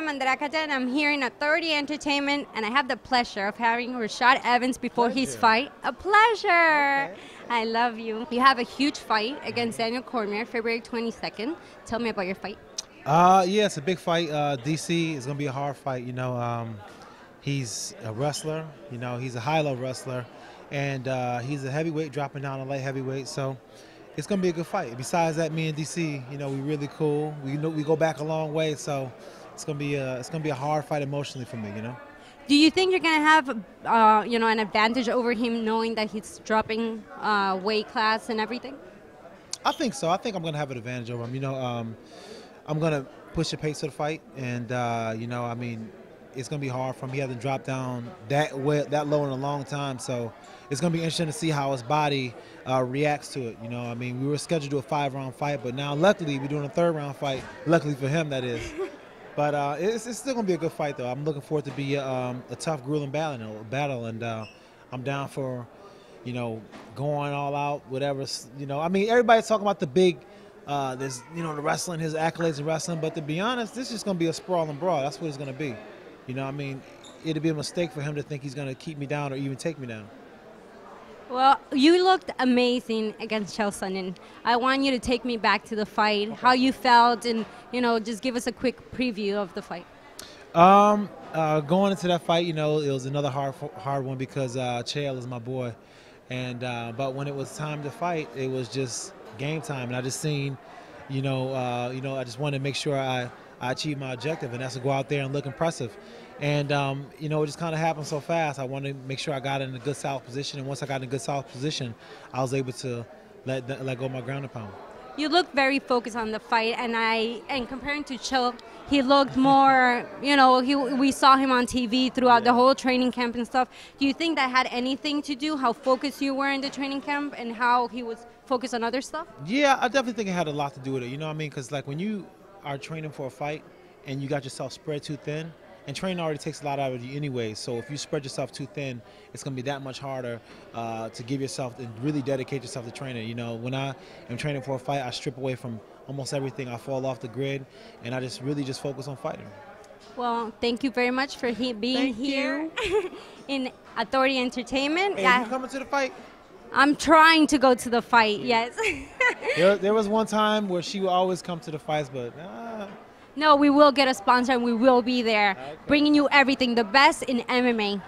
Andrea Cata, and I'm here in Authority Entertainment, and I have the pleasure of having Rashad Evans before his fight. A pleasure! Okay. I love you. You have a huge fight against Daniel Cormier, February 22nd. Tell me about your fight. Yeah, it's a big fight. DC is going to be a hard fight. He's a wrestler. He's a high-level wrestler, and he's a heavyweight dropping down to light heavyweight. So it's going to be a good fight. Besides that, me and DC, we really cool. We go back a long way, so it's going to be a hard fight emotionally for me. Do you think you're going to have, an advantage over him knowing that he's dropping weight class and everything? I think so. I think I'm going to have an advantage over him. I'm going to push the pace of the fight, and it's going to be hard for him. He hasn't dropped down that low in a long time, so it's going to be interesting to see how his body reacts to it. We were scheduled to do a 5-round fight, but now luckily we're doing a 3rd-round fight. Luckily for him, that is. But it's still going to be a good fight, though. I'm looking forward to be a tough, grueling battle, and I'm down for, going all out, whatever. Everybody's talking about the big. There's, the wrestling, his accolades in wrestling, but to be honest, this is just going to be a sprawling brawl. That's what it's going to be. It'd be a mistake for him to think he's going to keep me down or even take me down. Well, you looked amazing against Chael Sonnen. I want you to take me back to the fight, how you felt, and, just give us a quick preview of the fight. Going into that fight, it was another hard one because Chael is my boy. But when it was time to fight, it was just game time, and I just seen, I just wanted to make sure I achieved my objective, and that's to go out there and look impressive. And it just kind of happened so fast. I wanted to make sure I got in a good solid position, and once I got in a good solid position, I was able to let go of my ground and pound. You looked very focused on the fight, and comparing to Chael, he looked more, we saw him on TV throughout the whole training camp and stuff. Do you think that had anything to do, how focused you were in the training camp and how he was focused on other stuff? Yeah, I definitely think it had a lot to do with it, because when you are training for a fight and you got yourself spread too thin, and training already takes a lot out of you anyway, so if you spread yourself too thin, it's going to be that much harder to give yourself and really dedicate yourself to training. When I am training for a fight, I strip away from almost everything. I fall off the grid, and I just really focus on fighting. Well, thank you very much for being here in Authority Entertainment. Hey, you coming to the fight? I'm trying to go to the fight, yes. There was one time where she would always come to the fights, but... No, we will get a sponsor and we will be there, bringing you everything, the best in MMA.